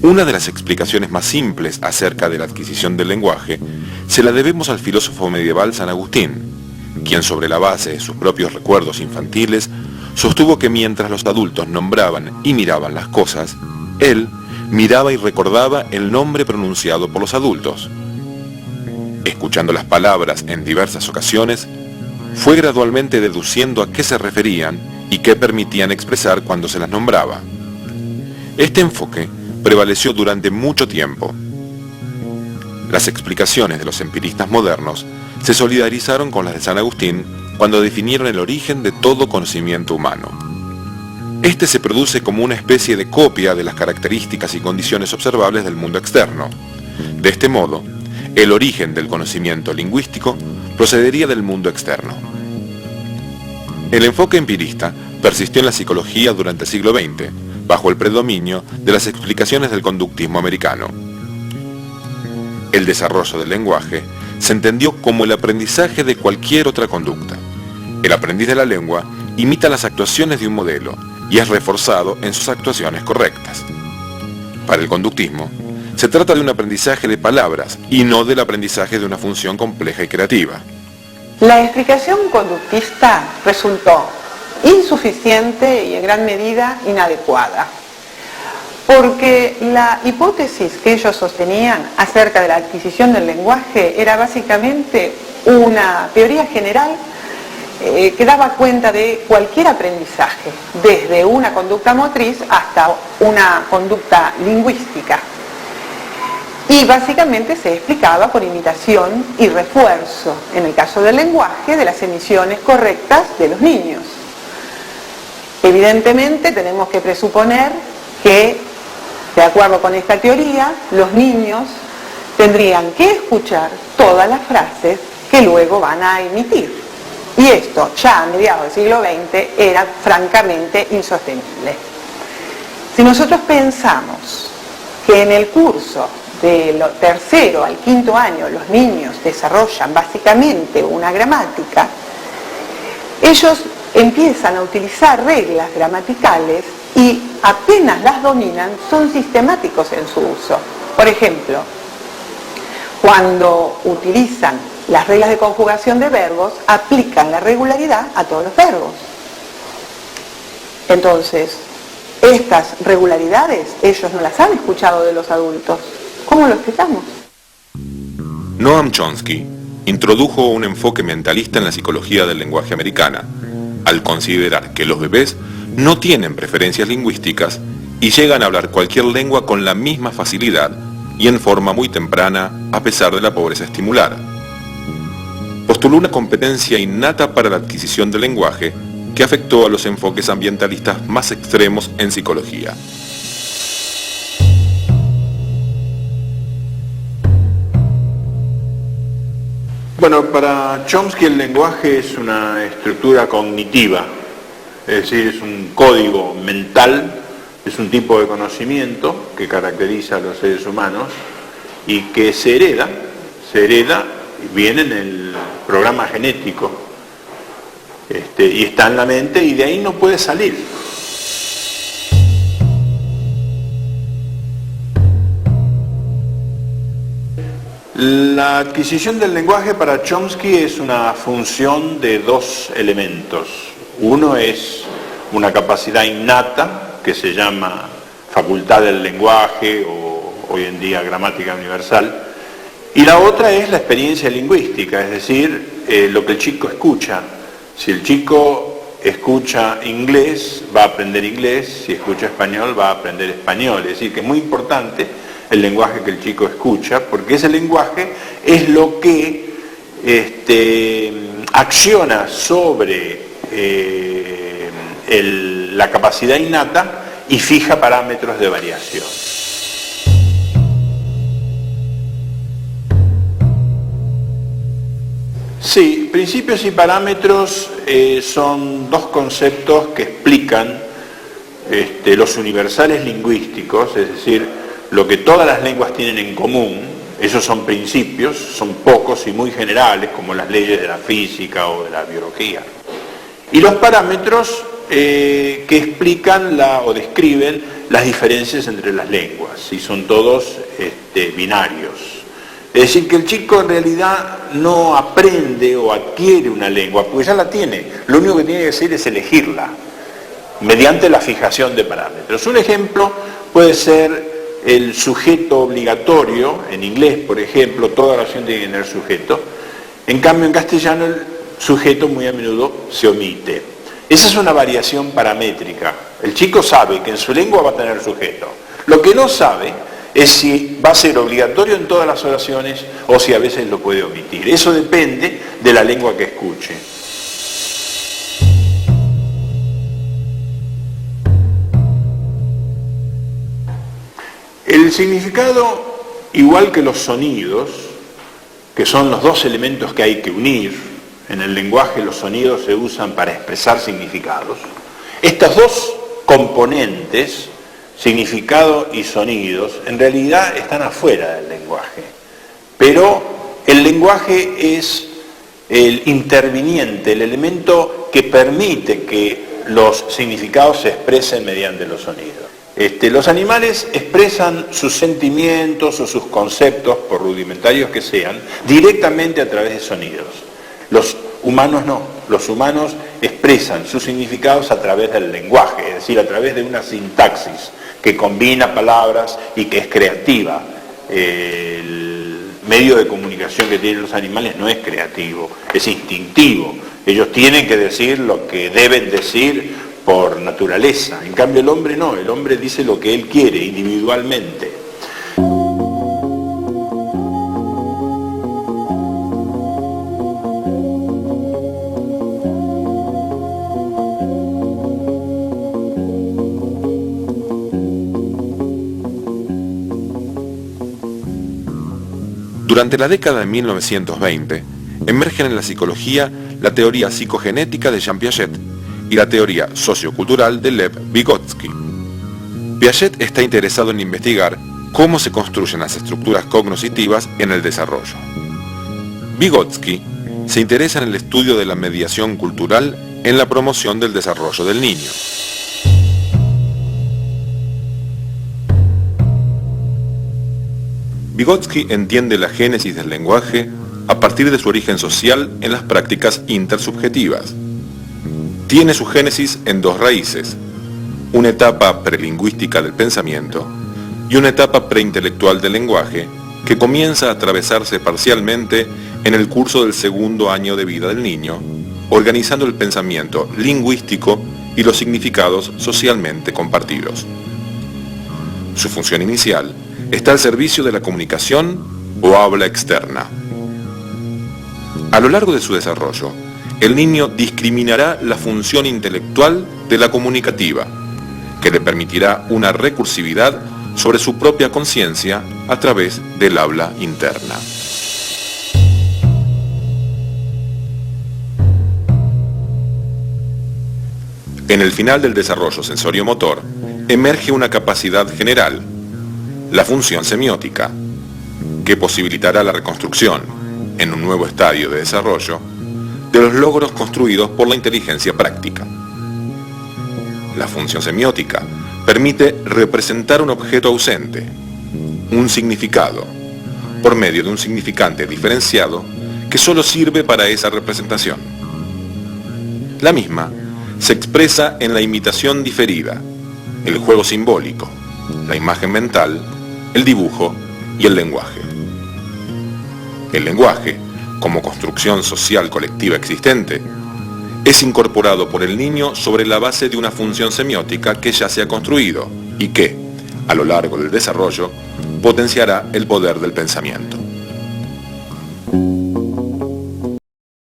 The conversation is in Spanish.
Una de las explicaciones más simples acerca de la adquisición del lenguaje se la debemos al filósofo medieval San Agustín, quien sobre la base de sus propios recuerdos infantiles sostuvo que mientras los adultos nombraban y miraban las cosas, él miraba y recordaba el nombre pronunciado por los adultos. Escuchando las palabras en diversas ocasiones, fue gradualmente deduciendo a qué se referían y qué permitían expresar cuando se las nombraba. Este enfoque prevaleció durante mucho tiempo. Las explicaciones de los empiristas modernos se solidarizaron con las de San Agustín cuando definieron el origen de todo conocimiento humano. Este se produce como una especie de copia de las características y condiciones observables del mundo externo. De este modo, el origen del conocimiento lingüístico procedería del mundo externo. El enfoque empirista persistió en la psicología durante el siglo XX, bajo el predominio de las explicaciones del conductismo americano. El desarrollo del lenguaje se entendió como el aprendizaje de cualquier otra conducta. El aprendiz de la lengua imita las actuaciones de un modelo y es reforzado en sus actuaciones correctas. Para el conductismo, se trata de un aprendizaje de palabras y no del aprendizaje de una función compleja y creativa. La explicación conductista resultó insuficiente y en gran medida inadecuada, porque la hipótesis que ellos sostenían acerca de la adquisición del lenguaje era básicamente una teoría general que daba cuenta de cualquier aprendizaje, desde una conducta motriz hasta una conducta lingüística. Y básicamente se explicaba por imitación y refuerzo, en el caso del lenguaje, de las emisiones correctas de los niños. Evidentemente tenemos que presuponer que, de acuerdo con esta teoría, los niños tendrían que escuchar todas las frases que luego van a emitir. Y esto, ya a mediados del siglo XX, era francamente insostenible. Si nosotros pensamos que en el curso del tercero al quinto año los niños desarrollan básicamente una gramática, ellos empiezan a utilizar reglas gramaticales y apenas las dominan, son sistemáticos en su uso. Por ejemplo, cuando utilizan las reglas de conjugación de verbos, aplican la regularidad a todos los verbos. Entonces, estas regularidades ellos no las han escuchado de los adultos. ¿Cómo lo explicamos? Noam Chomsky introdujo un enfoque mentalista en la psicología del lenguaje americana, al considerar que los bebés no tienen preferencias lingüísticas y llegan a hablar cualquier lengua con la misma facilidad y en forma muy temprana, a pesar de la pobreza estimular. Postuló una competencia innata para la adquisición del lenguaje que afectó a los enfoques ambientalistas más extremos en psicología. Bueno, para Chomsky el lenguaje es una estructura cognitiva, es decir, es un código mental, es un tipo de conocimiento que caracteriza a los seres humanos y que se hereda, viene en el programa genético y está en la mente y de ahí no puede salir. La adquisición del lenguaje para Chomsky es una función de dos elementos. Uno es una capacidad innata que se llama facultad del lenguaje o hoy en día gramática universal, y la otra es la experiencia lingüística, es decir, lo que el chico escucha. Si el chico escucha inglés, va a aprender inglés, si escucha español, va a aprender español. Es decir, que es muy importante el lenguaje que el chico escucha, porque ese lenguaje es lo que acciona sobre la capacidad innata y fija parámetros de variación. Sí, principios y parámetros son dos conceptos que explican los universales lingüísticos, es decir, lo que todas las lenguas tienen en común. Esos son principios, son pocos y muy generales, como las leyes de la física o de la biología. Y los parámetros que explican o describen las diferencias entre las lenguas, y son todos binarios. Es decir, que el chico en realidad no aprende o adquiere una lengua, porque ya la tiene. Lo único que tiene que hacer es elegirla, mediante la fijación de parámetros. Un ejemplo puede ser el sujeto obligatorio. En inglés, por ejemplo, toda oración tiene que tener sujeto. En cambio, en castellano, el sujeto muy a menudo se omite. Esa es una variación paramétrica. El chico sabe que en su lengua va a tener sujeto. Lo que no sabe es si va a ser obligatorio en todas las oraciones o si a veces lo puede omitir. Eso depende de la lengua que escuche. El significado, igual que los sonidos, que son los dos elementos que hay que unir, en el lenguaje los sonidos se usan para expresar significados, estas dos componentes, significado y sonidos, en realidad están afuera del lenguaje. Pero el lenguaje es el interviniente, el elemento que permite que los significados se expresen mediante los sonidos. Los animales expresan sus sentimientos o sus conceptos, por rudimentarios que sean, directamente a través de sonidos. Los humanos no. Los humanos expresan sus significados a través del lenguaje, es decir, a través de una sintaxis que combina palabras y que es creativa. El medio de comunicación que tienen los animales no es creativo, es instintivo. Ellos tienen que decir lo que deben decir por naturaleza. En cambio el hombre no, el hombre dice lo que él quiere individualmente. Durante la década de 1920, emergen en la psicología la teoría psicogenética de Jean Piaget y la teoría sociocultural de Lev Vygotsky. Piaget está interesado en investigar cómo se construyen las estructuras cognitivas en el desarrollo. Vygotsky se interesa en el estudio de la mediación cultural en la promoción del desarrollo del niño. Vygotsky entiende la génesis del lenguaje a partir de su origen social en las prácticas intersubjetivas. Tiene su génesis en dos raíces, una etapa prelingüística del pensamiento y una etapa preintelectual del lenguaje que comienza a atravesarse parcialmente en el curso del segundo año de vida del niño, organizando el pensamiento lingüístico y los significados socialmente compartidos. Su función inicial está al servicio de la comunicación o habla externa. A lo largo de su desarrollo, el niño discriminará la función intelectual de la comunicativa, que le permitirá una recursividad sobre su propia conciencia a través del habla interna. En el final del desarrollo sensorio-motor, emerge una capacidad general, la función semiótica, que posibilitará la reconstrucción, en un nuevo estadio de desarrollo, de los logros construidos por la inteligencia práctica. La función semiótica permite representar un objeto ausente, un significado, por medio de un significante diferenciado que solo sirve para esa representación. La misma se expresa en la imitación diferida, el juego simbólico, la imagen mental, el dibujo y el lenguaje. El lenguaje, como construcción social colectiva existente, es incorporado por el niño sobre la base de una función semiótica que ya se ha construido y que, a lo largo del desarrollo, potenciará el poder del pensamiento.